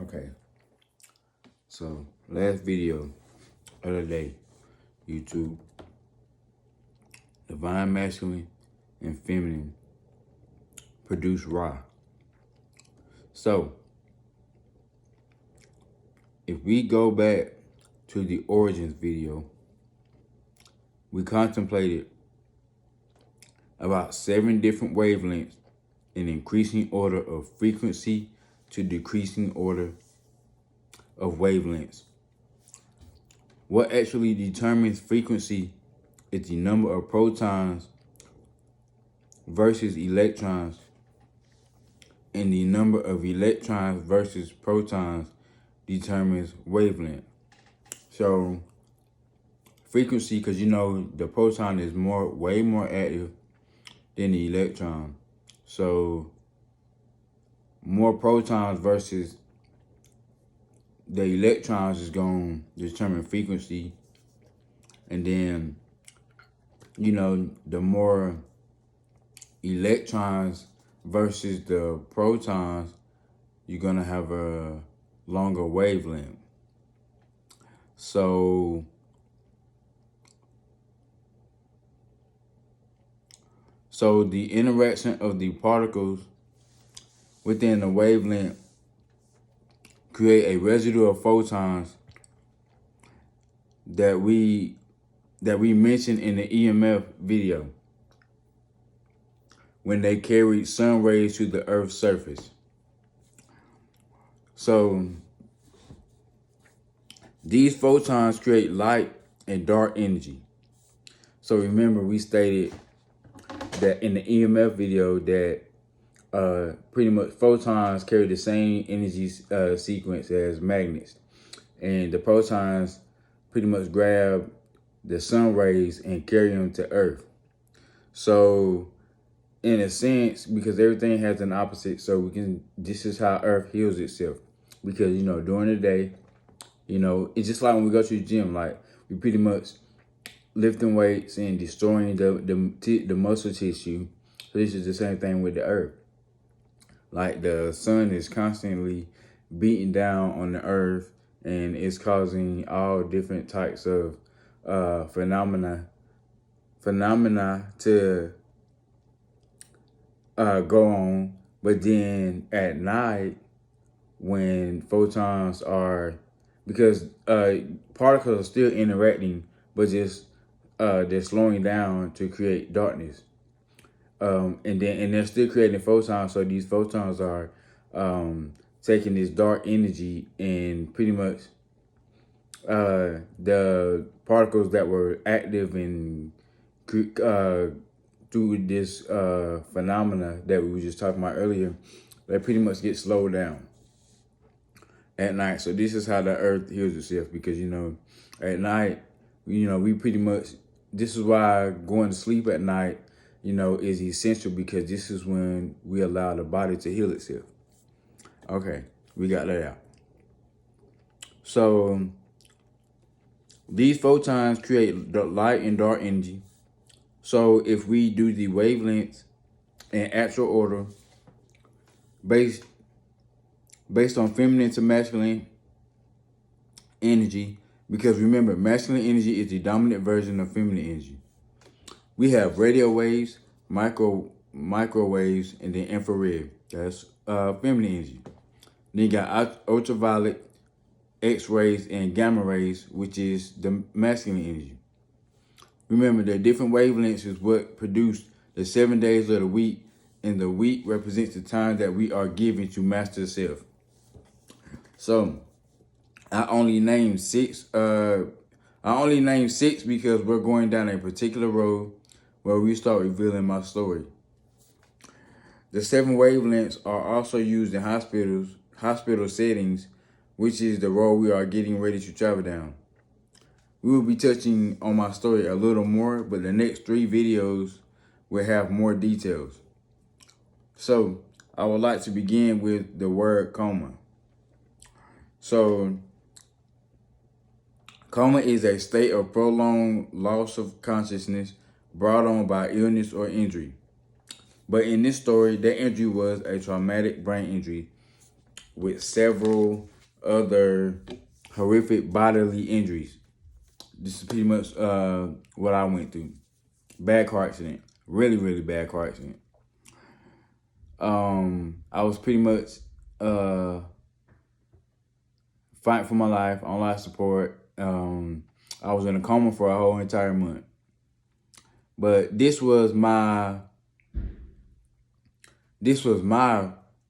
Okay, so last video of the day, YouTube, divine masculine and feminine produce Ra. So if we go back to the origins video, we contemplated about 7 different wavelengths in increasing order of frequency to decreasing order of wavelengths. What actually determines frequency is the number of protons versus electrons, and the number of electrons versus protons determines wavelength. So frequency, because you know the proton is way more active than the electron. So more protons versus the electrons is going to determine frequency. And then, you know, the more electrons versus the protons, you're going to have a longer wavelength. So the interaction of the particles within the wavelength create a residue of photons that we mentioned in the EMF video when they carried sun rays to the Earth's surface. So these photons create light and dark energy. So remember, we stated that in the EMF video that pretty much photons carry the same energy sequence as magnets, and the protons pretty much grab the sun rays and carry them to Earth. So in a sense, because everything has an opposite, so this is how Earth heals itself. Because, you know, during the day, you know, it's just like when we go to the gym, like we pretty much lifting weights and destroying the muscle tissue. So this is the same thing with the Earth. Like the sun is constantly beating down on the Earth, and it's causing all different types of phenomena to go on. But then at night, when photons are, because particles are still interacting, but just they're slowing down to create darkness. And they're still creating photons. So these photons are taking this dark energy, and pretty much the particles that were active and through this phenomena that we were just talking about earlier, they pretty much get slowed down at night. So this is how the Earth heals itself, because, you know, at night, you know, we pretty much, this is why going to sleep at night, you know, is essential, because this is when we allow the body to heal itself. Okay, we got that out. So these photons create the light and dark energy. So if we do the wavelengths in actual order, based on feminine to masculine energy, because remember, masculine energy is the dominant version of feminine energy. We have radio waves, microwaves, and then infrared. That's feminine energy. Then you got ultraviolet, X-rays, and gamma rays, which is the masculine energy. Remember, the different wavelengths is what produce the 7 days of the week, and the week represents the time that we are given to master self. So I only named 6 because we're going down a particular road where we start revealing my story. The 7 wavelengths are also used in hospital settings, which is the road we are getting ready to travel down. We will be touching on my story a little more, but the next 3 videos will have more details. So I would like to begin with the word coma. So coma is a state of prolonged loss of consciousness brought on by illness or injury. But in this story, that injury was a traumatic brain injury with several other horrific bodily injuries. This is pretty much what I went through. Bad car accident. Really, really bad car accident. I was pretty much fighting for my life, on life support. I was in a coma for a whole entire month. But this was my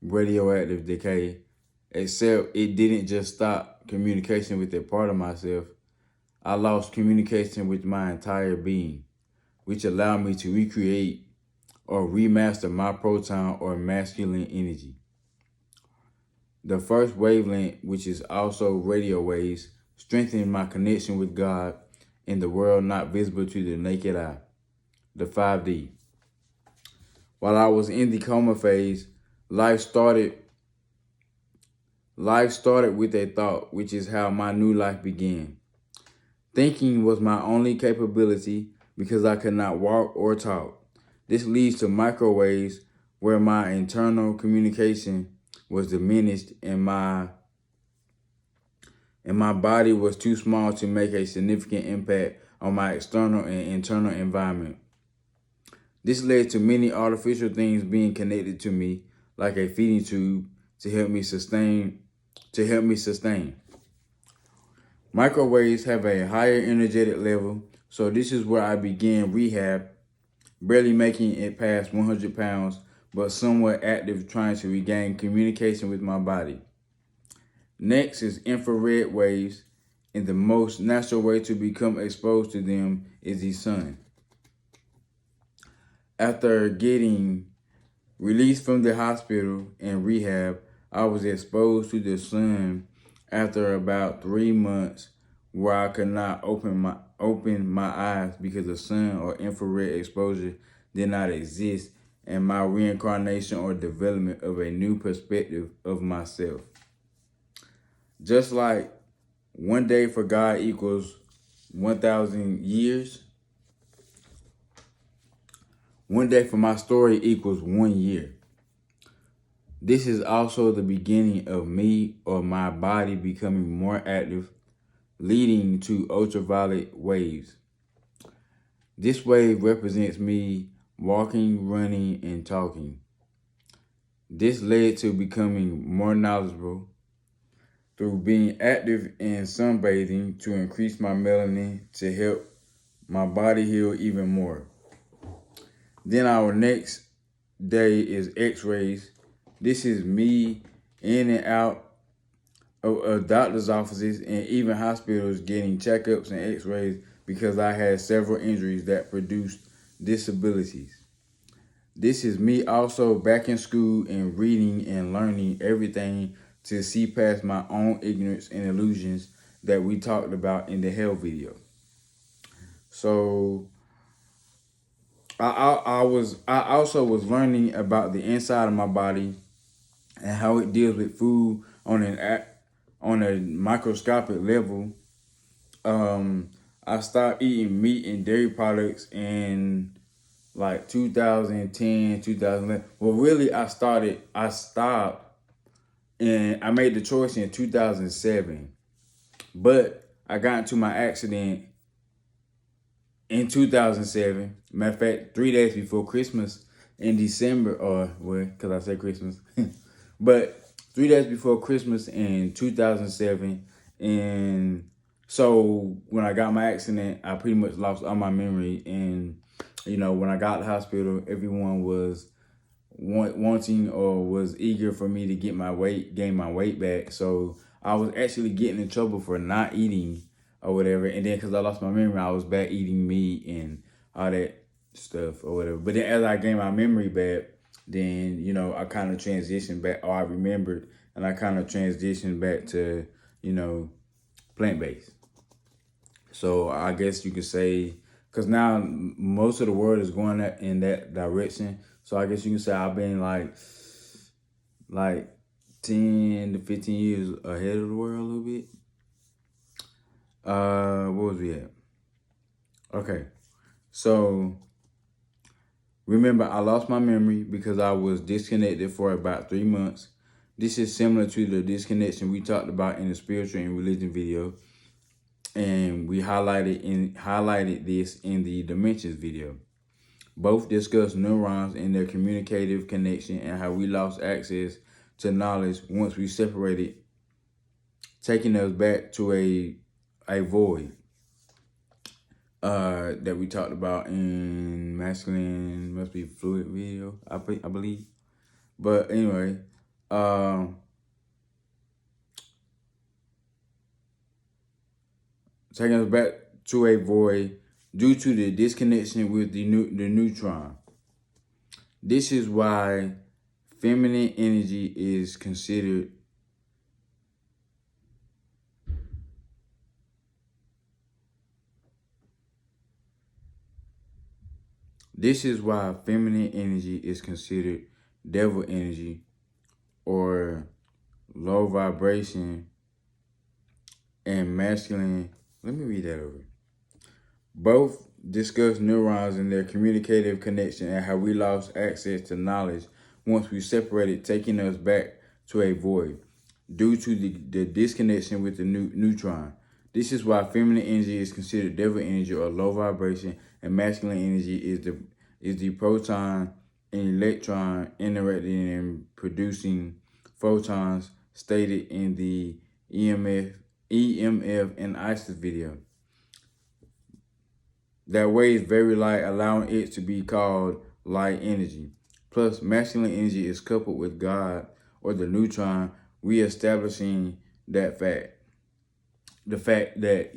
radioactive decay, except it didn't just stop communication with that part of myself. I lost communication with my entire being, which allowed me to recreate or remaster my proton or masculine energy. The first wavelength, which is also radio waves, strengthened my connection with God in the world not visible to the naked eye, the 5D. While I was in the coma phase, life started with a thought, which is how my new life began. Thinking was my only capability because I could not walk or talk. This leads to microwaves where my internal communication was diminished and my body was too small to make a significant impact on my external and internal environment. This led to many artificial things being connected to me, like a feeding tube to help me sustain. Microwaves have a higher energetic level, so this is where I began rehab, barely making it past 100 pounds, but somewhat active, trying to regain communication with my body. Next is infrared waves, and the most natural way to become exposed to them is the sun. After getting released from the hospital and rehab, I was exposed to the sun after about 3 months, where I could not open my eyes because the sun or infrared exposure did not exist, and my reincarnation or development of a new perspective of myself. Just like one day for God equals 1,000 years, one day for my story equals 1 year. This is also the beginning of me or my body becoming more active, leading to ultraviolet waves. This wave represents me walking, running, and talking. This led to becoming more knowledgeable through being active in sunbathing to increase my melanin to help my body heal even more. Then our next day is x-rays. This is me in and out of doctor's offices and even hospitals getting checkups and x-rays because I had several injuries that produced disabilities. This is me also back in school and reading and learning everything to see past my own ignorance and illusions that we talked about in the hell video. So I also was learning about the inside of my body and how it deals with food on a microscopic level. I stopped eating meat and dairy products in like 2010, 2011. Well, really, I stopped, and I made the choice in 2007. But I got into my accident in 2007. Matter of fact, 3 days before Christmas in December, or well, because I said Christmas. But 3 days before Christmas in 2007. And so when I got my accident, I pretty much lost all my memory. And, you know, when I got to the hospital, everyone was wanting or was eager for me to gain my weight back. So I was actually getting in trouble for not eating or whatever. And then because I lost my memory, I was back eating meat and all that stuff or whatever. But then as I gained my memory back, then, you know, I kind of transitioned back, or I remembered, and I kind of transitioned back to, you know, plant-based. So I guess you could say, because now most of the world is going in that direction. So I guess you can say I've been like 10 to 15 years ahead of the world a little bit. What was we at? Okay. So remember, I lost my memory because I was disconnected for about 3 months This is similar to the disconnection we talked about in the spiritual and religion video, and we highlighted this in the dimensions video. Both discuss neurons and their communicative connection and how we lost access to knowledge once we separated, taking us back to a void that we talked about in masculine must be fluid video, I believe. But anyway, taking us back to a void due to the disconnection with the neutron. This is why feminine energy is considered devil energy or low vibration, and masculine. Let me read that over. Both discuss neurons and their communicative connection and how we lost access to knowledge once we separated, taking us back to a void due to the disconnection with the neutron. This is why feminine energy is considered devil energy or low vibration, and masculine energy is the proton and electron interacting and producing photons stated in the EMF and ISIS video. That way is very light, allowing it to be called light energy. Plus, masculine energy is coupled with God or the neutron, reestablishing that fact. The fact that,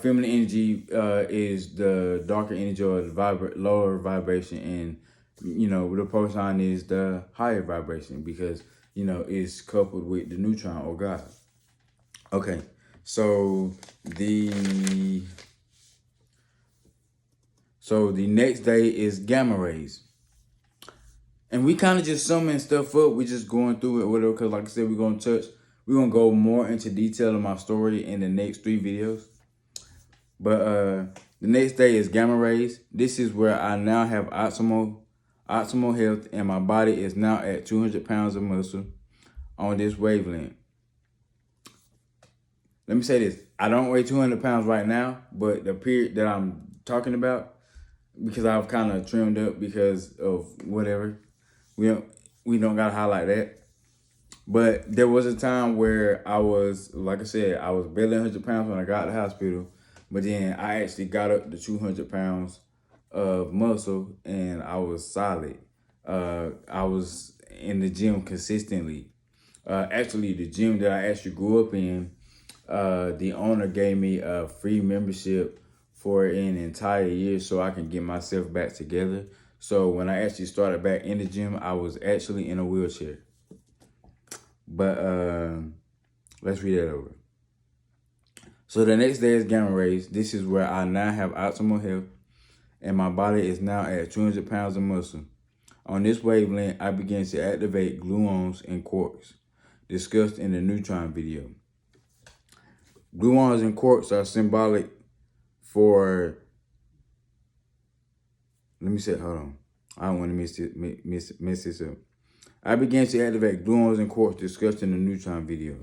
feminine energy is the darker energy or the lower vibration, and, the proton is the higher vibration because, it's coupled with the neutron or God. Okay, so the next day is gamma rays. And we kind of just summing stuff up. We just going through it, whatever, because like I said, we're going to go more into detail of my story in the next 3 videos. But the next day is gamma rays. This is where I now have optimal health, and my body is now at 200 pounds of muscle on this wavelength. Let me say this. I don't weigh 200 pounds right now, but the period that I'm talking about, because I've kind of trimmed up because of whatever, we don't got to highlight that. But there was a time where I was, like I said, I was barely 100 pounds when I got to the hospital. But then I actually got up to 200 pounds of muscle, and I was solid. I was in the gym consistently. Actually, the gym that I actually grew up in, the owner gave me a free membership for an entire year so I can get myself back together. So when I actually started back in the gym, I was actually in a wheelchair. But let's read that over. So the next day is gamma rays. This is where I now have optimal health, and my body is now at 200 pounds of muscle. On this wavelength, I begin to activate gluons and quarks, discussed in the neutron video. Gluons and quarks are symbolic for, hold on. I don't want to miss this up. I began to activate gluons and quarks discussed in the neutron video.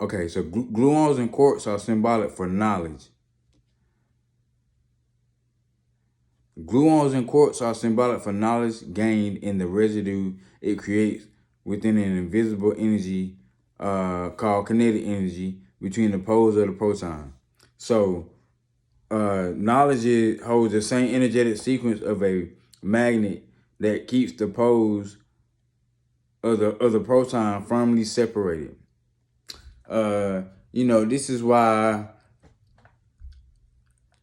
Okay, so gluons and quarks are symbolic for knowledge. Gluons and quarks are symbolic for knowledge gained in the residue it creates within an invisible energy called kinetic energy between the poles of the proton. So knowledge holds the same energetic sequence of a magnet that keeps the poles of the proton firmly separated. This is why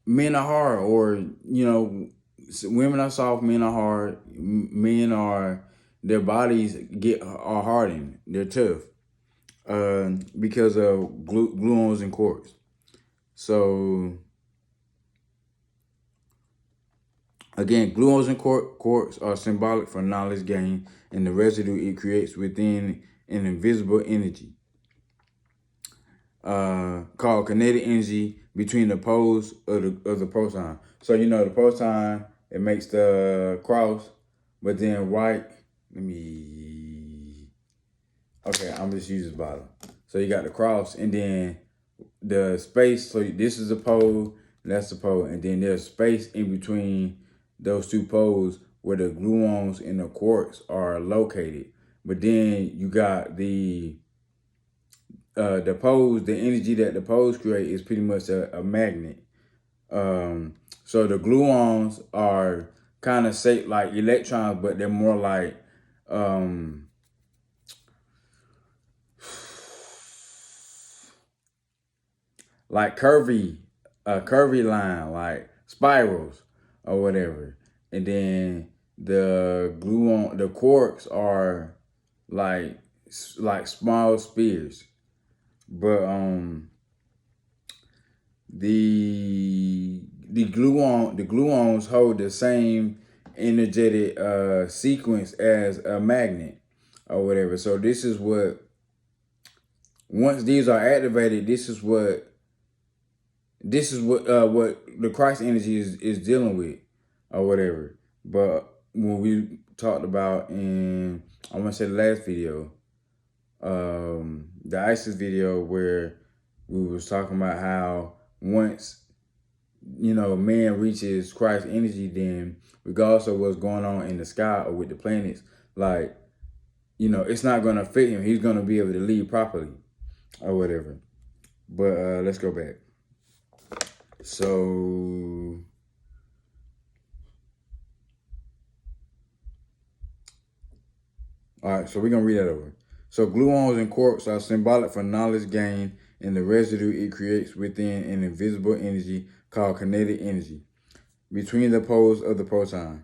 men are hard, or, women are soft, men are hard. Men are, their bodies are hardened. They're tough because of gluons and quarks. So again, gluons and quarks are symbolic for knowledge gain and the residue it creates within an invisible energy called kinetic energy between the poles of the proton. So the proton it makes the cross. But then white, okay, I'm just using this bottle. So you got the cross, and then the space. So this is the pole, that's the pole, and then there's space in between those two poles where the gluons and the quarks are located. But then you got the poles, the energy that the poles create is pretty much a magnet. So the gluons are kind of shaped like electrons, but they're more like curvy line, like spirals or whatever. And then the quarks are like small spheres. But the gluons hold the same energetic sequence as a magnet or whatever. So this is what, once these are activated, this is what the Christ energy is dealing with or whatever. But when we talked about in, I want to say the last video, the ISIS video, where we was talking about how once, man reaches Christ energy, then regardless of what's going on in the sky or with the planets, like, it's not going to affect him. He's going to be able to lead properly or whatever. But let's go back. So all right, so we're going to read that over. So gluons and quarks are symbolic for knowledge gain and the residue it creates within an invisible energy called kinetic energy between the poles of the proton.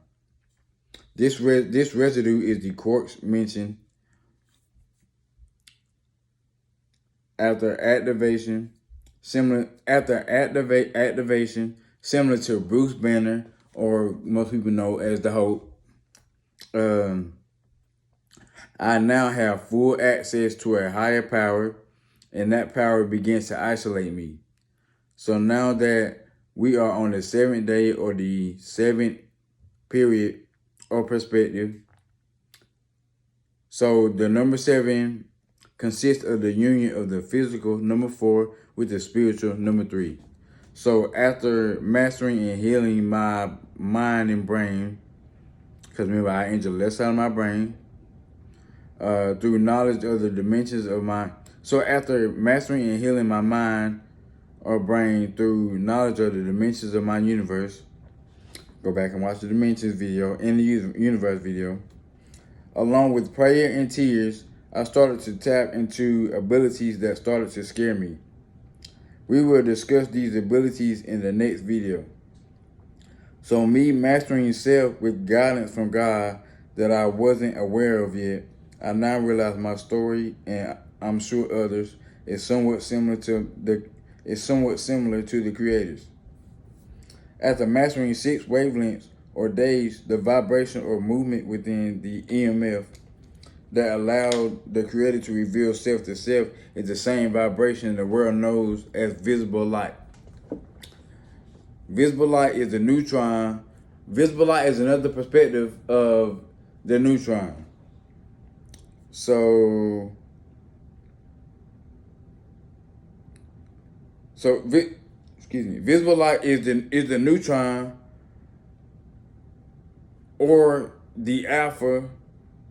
This residue is the quarks mentioned after activation, similar to Bruce Banner, or most people know as the Hope. I now have full access to a higher power, and that power begins to isolate me. So now that we are on the 7th day or the 7th period or perspective, so the number 7 consists of the union of the physical, number 4, with the spiritual, number 3. So after mastering and healing my mind and brain, because remember, I injured the left side of my brain, through knowledge of the dimensions of my... So after mastering and healing my mind or brain through knowledge of the dimensions of my universe, go back and watch the dimensions video and the universe video, along with prayer and tears, I started to tap into abilities that started to scare me. We will discuss these abilities in the next video. So me mastering self with guidance from God that I wasn't aware of yet, I now realize my story, and I'm sure others, is somewhat similar to the creators. After mastering 6 wavelengths or days, the vibration or movement within the EMF that allowed the creator to reveal self to self is the same vibration the world knows as visible light. Visible light is the neutron. Visible light is another perspective of the neutron. So visible light is the neutron, or the alpha,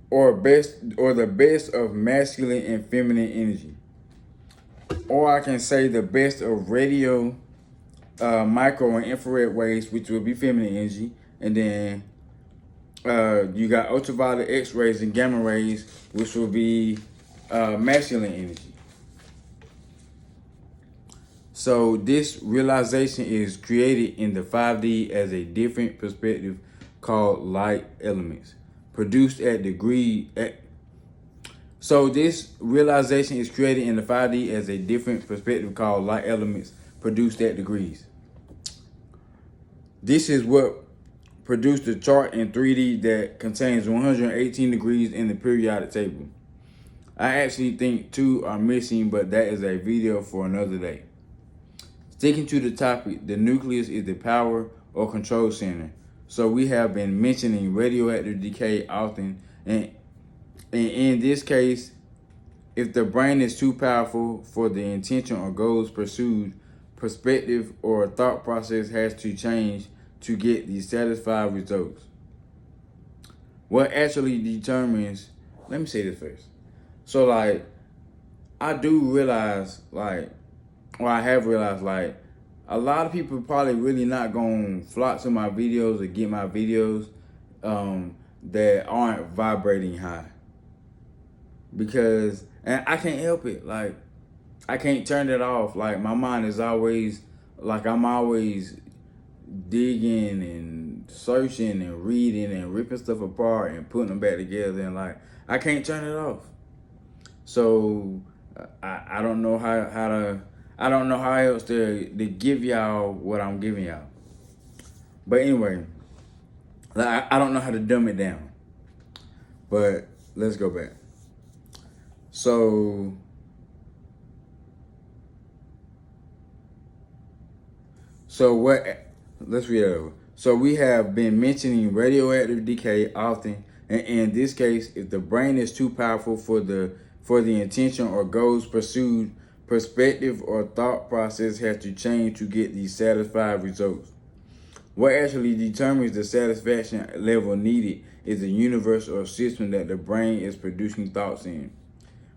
or the best of masculine and feminine energy. Or I can say the best of radio, micro and infrared waves, which will be feminine energy. And then you got ultraviolet X-rays and gamma rays, which will be masculine energy. So this realization is created in the 5D as a different perspective called light elements, produced at degree. So this realization is created in the 5D as a different perspective called light elements, produced at degrees. This is what produced the chart in 3D that contains 118 degrees in the periodic table. I actually think 2 are missing, but that is a video for another day. Sticking to the topic, the nucleus is the power or control center. So we have been mentioning radioactive decay often, and in this case, if the brain is too powerful for the intention or goals pursued, perspective or thought process has to change to get the satisfied results. What actually determines, let me say this first. So like, I do realize like, or I have realized like, a lot of people probably really not gonna flock to my videos or get my videos that aren't vibrating high. Because, and I can't help it. Like, I can't turn it off. Like, my mind is always, like, I'm always digging and searching and reading and ripping stuff apart and putting them back together. And, like, I can't turn it off. So, I don't know how to, I don't know how else to give y'all what I'm giving y'all. But anyway, like, I don't know how to dumb it down. But let's go back. So what, let's read it over. So we have been mentioning radioactive decay often, and in this case, if the brain is too powerful for the intention or goals pursued, perspective or thought process has to change to get the satisfied results. What actually determines the satisfaction level needed is the universe or system that the brain is producing thoughts in.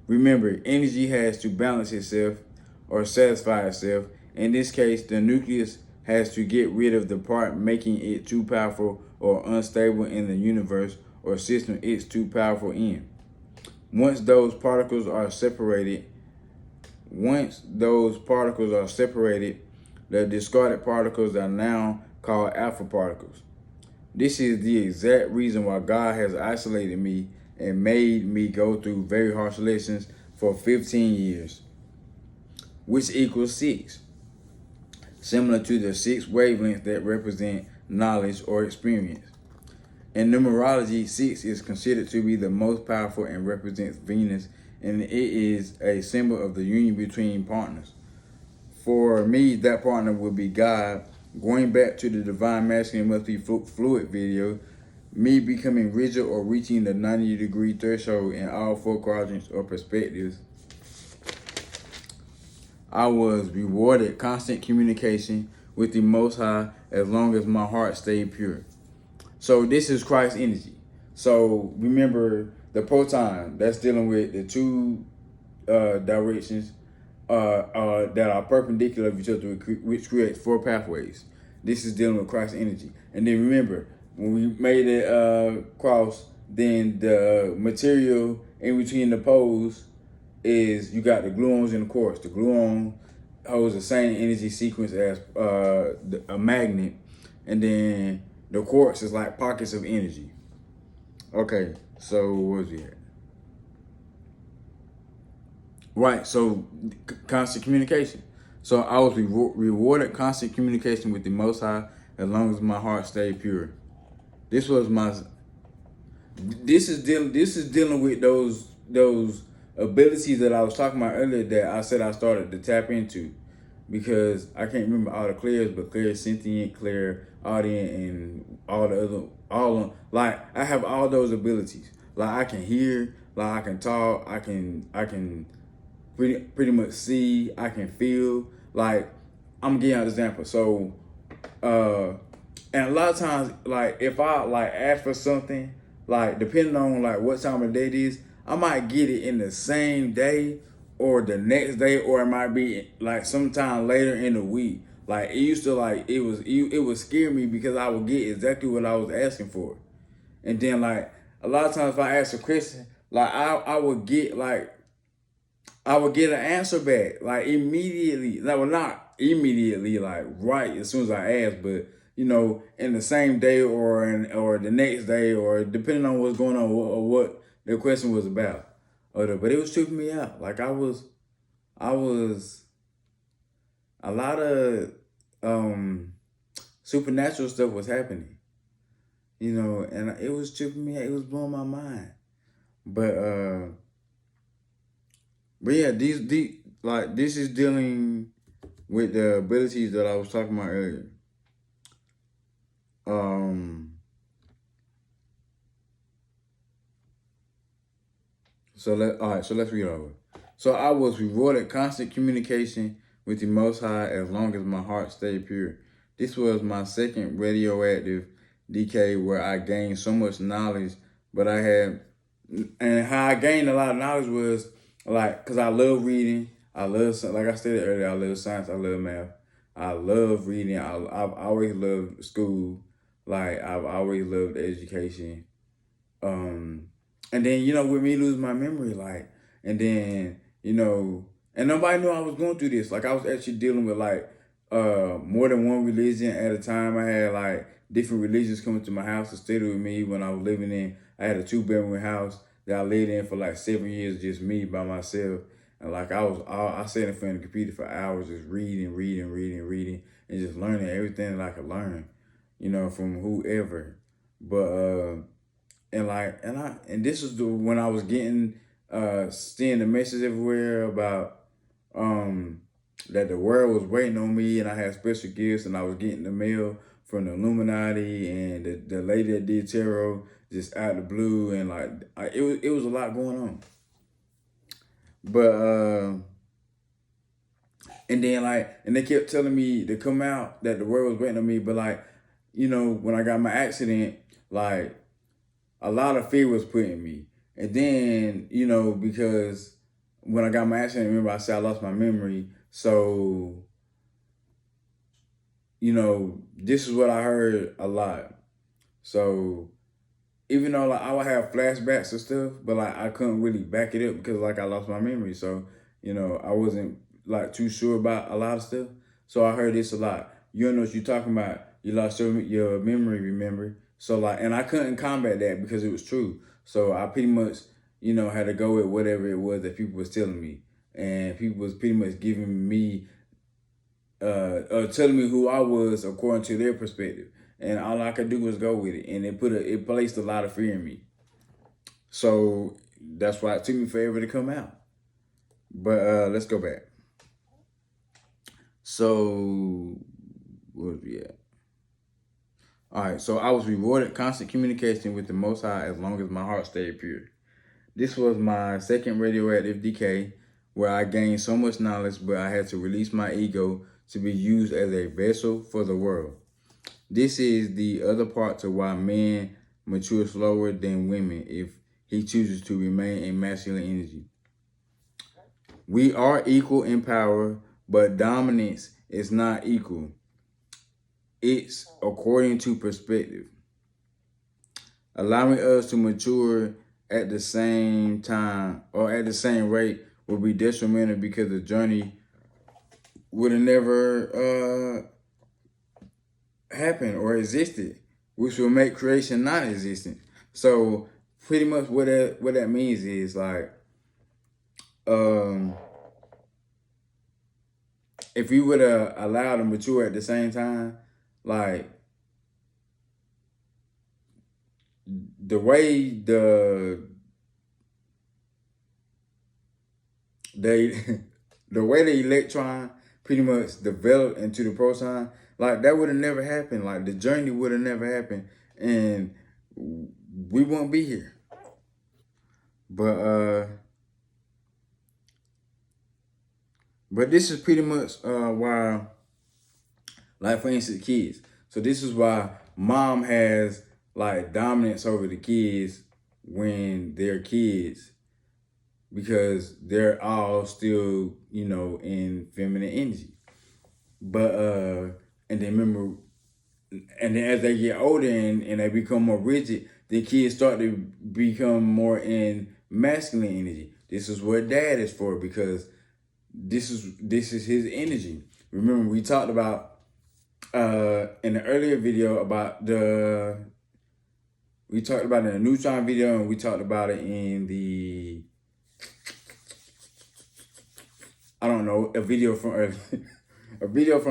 Remember, energy has to balance itself or satisfy itself. In this case, the nucleus has to get rid of the part making it too powerful or unstable in the universe or system it's too powerful in. Once those particles are separated, the discarded particles are now called alpha particles. This is the exact reason why God has isolated me and made me go through very harsh lessons for 15 years, which equals 6, similar to the 6 wavelengths that represent knowledge or experience. In numerology, 6 is considered to be the most powerful and represents Venus, and it is a symbol of the union between partners. For me, that partner would be God. Going back to the Divine Masculine Must Be Fluid video, me becoming rigid or reaching the 90-degree threshold in all 4 quadrants or perspectives, I was rewarded constant communication with the Most High as long as my heart stayed pure. So this is Christ energy. So remember the proton, that's dealing with the 2 directions that are perpendicular of each other, which creates 4 pathways. This is dealing with Christ energy. And then remember, when we made it cross, then the material in between the poles is, you got the gluons and the quartz. The gluon holds the same energy sequence as a magnet, and then the quartz is like pockets of energy. Okay, so where's he at? Right, so constant communication. So I was rewarded constant communication with the Most High as long as my heart stayed pure. This is dealing with those abilities that I was talking about earlier that I said I started to tap into, because I can't remember all the clairs, but clairsentient, clairaudient, and like I have all those abilities. Like I can hear, like I can talk, I can pretty much see, I can feel. Like, I'm giving you an example. So and a lot of times, like if I like ask for something, like depending on like what time of day it is, I might get it in the same day or the next day, or it might be like sometime later in the week. Like it used to, like it would scare me because I would get exactly what I was asking for. And then like a lot of times if I ask a question, like I would get an answer back like immediately. Like, well, not immediately, like right as soon as I ask, but you know, in the same day or the next day, or depending on what's going on or what the question was about. But it was tripping me out. Like I was a lot of supernatural stuff was happening, you know, and it was tripping me out. It was blowing my mind. But yeah, this is dealing with the abilities that I was talking about earlier. So let's read over. So I was rewarded constant communication with the Most High as long as my heart stayed pure. This was my second radioactive decay where I gained so much knowledge, but and how I gained a lot of knowledge was like, cause I love reading. I love, like I stated earlier, I love science. I love math. I love reading. I've always loved school. Like I've always loved education. And then, with me losing my memory, like, and then, and nobody knew I was going through this. Like, I was actually dealing with, like, more than one religion at a time. I had, like, different religions coming to my house to stay with me when I was living in. I had a 2-bedroom house that I lived in for, like, 7 years, just me by myself. And, like, I sat in front of the computer for hours just reading, and just learning everything that I could learn, from whoever. But, and this is when I was getting seeing the message everywhere about that the world was waiting on me and I had special gifts, and I was getting the mail from the Illuminati and the lady that did tarot just out of the blue, and like it was a lot going on. But and then and they kept telling me to come out, that the world was waiting on me, but when I got my accident, like, a lot of fear was put in me. And then, because when I got my accident, remember I said I lost my memory. So, this is what I heard a lot. So, even though I would have flashbacks and stuff, but I couldn't really back it up because I lost my memory. So, I wasn't too sure about a lot of stuff. So I heard this a lot. You don't know what you're talking about. You lost your memory, remember? So and I couldn't combat that because it was true. So I pretty much, had to go with whatever it was that people was telling me. And people was pretty much giving me, telling me who I was according to their perspective. And all I could do was go with it. And it placed a lot of fear in me. So that's why it took me forever to come out. But let's go back. So, where was we at? All right, so I was rewarded constant communication with the Most High as long as my heart stayed pure. This was my second radioactive decay where I gained so much knowledge, but I had to release my ego to be used as a vessel for the world. This is the other part to why men mature slower than women if he chooses to remain in masculine energy. We are equal in power, but dominance is not equal. It's according to perspective. Allowing us to mature at the same time or at the same rate would be detrimental because the journey would have never happened or existed, which will make creation non-existent. So pretty much what that means is if we would have allowed them to mature at the same time, the way the way the electron pretty much developed into the proton, that would have never happened. The journey would have never happened, and we won't be here. But this is pretty much why, for instance, kids. So this is why mom has dominance over the kids when they're kids, because they're all still, in feminine energy. But and then remember, and then as they get older and they become more rigid, the kids start to become more in masculine energy. This is what dad is for, because this is his energy. Remember, we talked about in the earlier video about we talked about it in the neutron video, and we talked about it in the, I don't know, a video from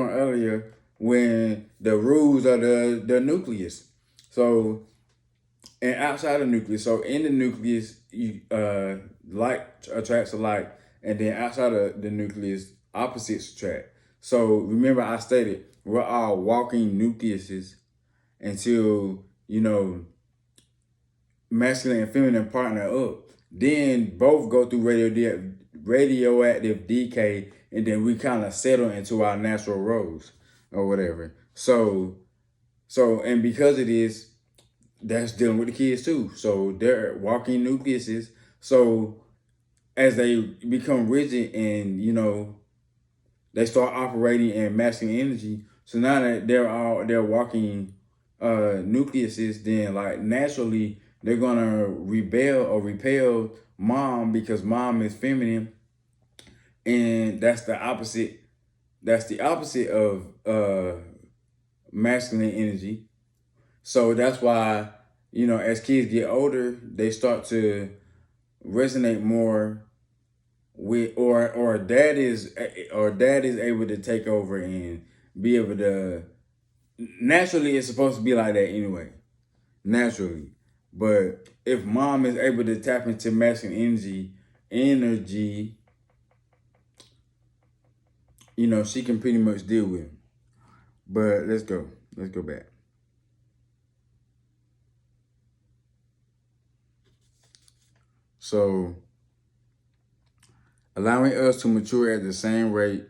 earlier when the rules of the nucleus. So, and outside the nucleus, so in the nucleus, like attracts alike, and then outside of the nucleus, opposites attract. So remember, I stated we're all walking nucleuses, until, you know, masculine and feminine partner up. Then both go through radioactive decay, and then we kind of settle into our natural roles or whatever. So and because it is, that's dealing with the kids too. So they're walking nucleuses. So as they become rigid and, you know, they start operating in masculine energy. So now that they're walking nucleuses, then like naturally they're gonna rebel or repel mom, because mom is feminine, and that's the opposite. That's the opposite of masculine energy. So that's why, you know, as kids get older, they start to resonate more with, or dad is able to take over and be able to. Naturally, it's supposed to be like that anyway. Naturally, but if mom is able to tap into masculine energy, you know, she can pretty much deal with it. But let's go back. So allowing us to mature at the same rate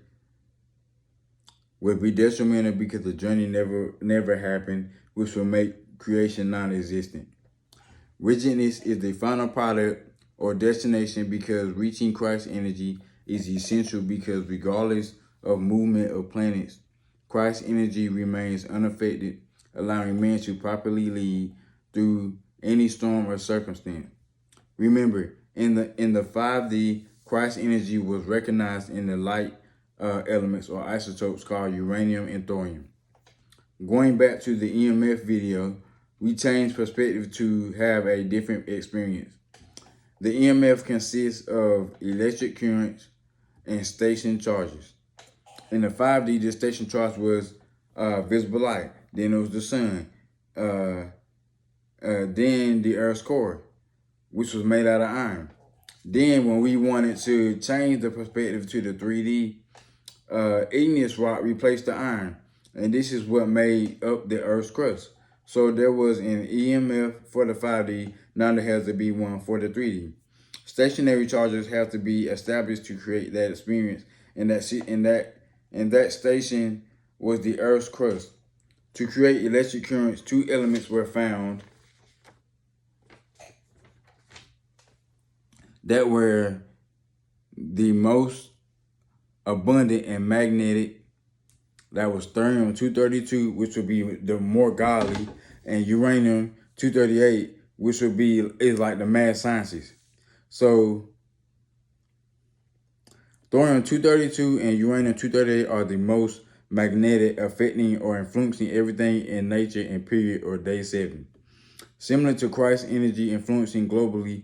would be detrimental because the journey never happened, which will make creation non-existent. Rigidness is the final product or destination because reaching Christ's energy is essential, because regardless of movement of planets, Christ's energy remains unaffected, allowing man to properly lead through any storm or circumstance. Remember, in the 5D, Christ's energy was recognized in the light elements or isotopes called uranium and thorium. Going back to the EMF video, we changed perspective to have a different experience. The EMF consists of electric currents and station charges. In the 5D, the station charge was visible light. Then it was the sun. Then the Earth's core, which was made out of iron. Then when we wanted to change the perspective to the 3D, igneous rock replaced the iron. And this is what made up the Earth's crust. So there was an EMF for the 5D, now there has to be one for the 3D. Stationary charges have to be established to create that experience, and that station was the Earth's crust. To create electric currents, two elements were found that were the most abundant and magnetic. That was thorium-232, which would be the more godly, and uranium-238, which would be is like the mad sciences. So thorium-232 and uranium-238 are the most magnetic, affecting or influencing everything in nature in period or day 7. Similar to Christ's energy influencing globally.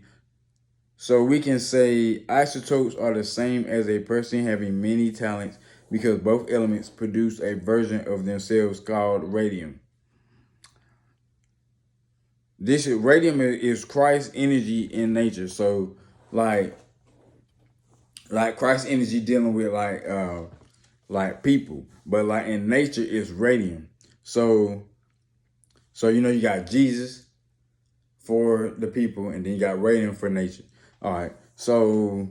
So we can say isotopes are the same as a person having many talents, because both elements produce a version of themselves called radium. Radium is Christ's energy in nature. So like Christ's energy dealing with like people, but like in nature it's radium. So you know, you got Jesus for the people, and then you got radium for nature. All right. So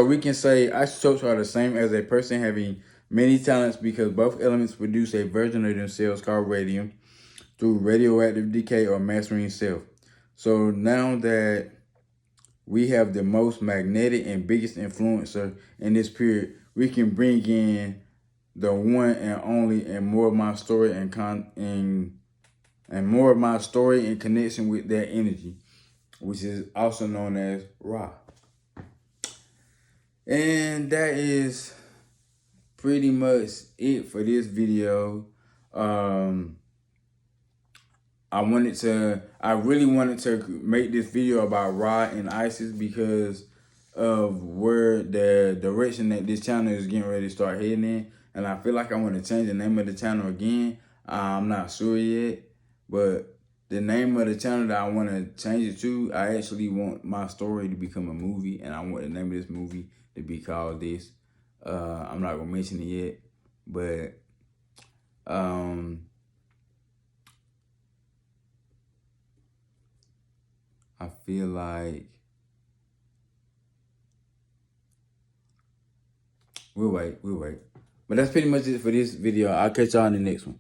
we can say isotopes are the same as a person having many talents, because both elements produce a version of themselves called radium through radioactive decay or mastering self. So now that we have the most magnetic and biggest influencer in this period, we can bring in the one and only, and more of my story and more of my story in connection with that energy, which is also known as Ra. And that is pretty much it for this video. I really wanted to make this video about Ra and Isis because of where the direction that this channel is getting ready to start heading in. And I feel like I want to change the name of the channel again. I'm not sure yet, but the name of the channel that I want to change it to, I actually want my story to become a movie, and I want the name of this movie to be called this. I'm not gonna mention it yet, but I feel like we'll wait. But that's pretty much it for this video. I'll catch y'all in the next one.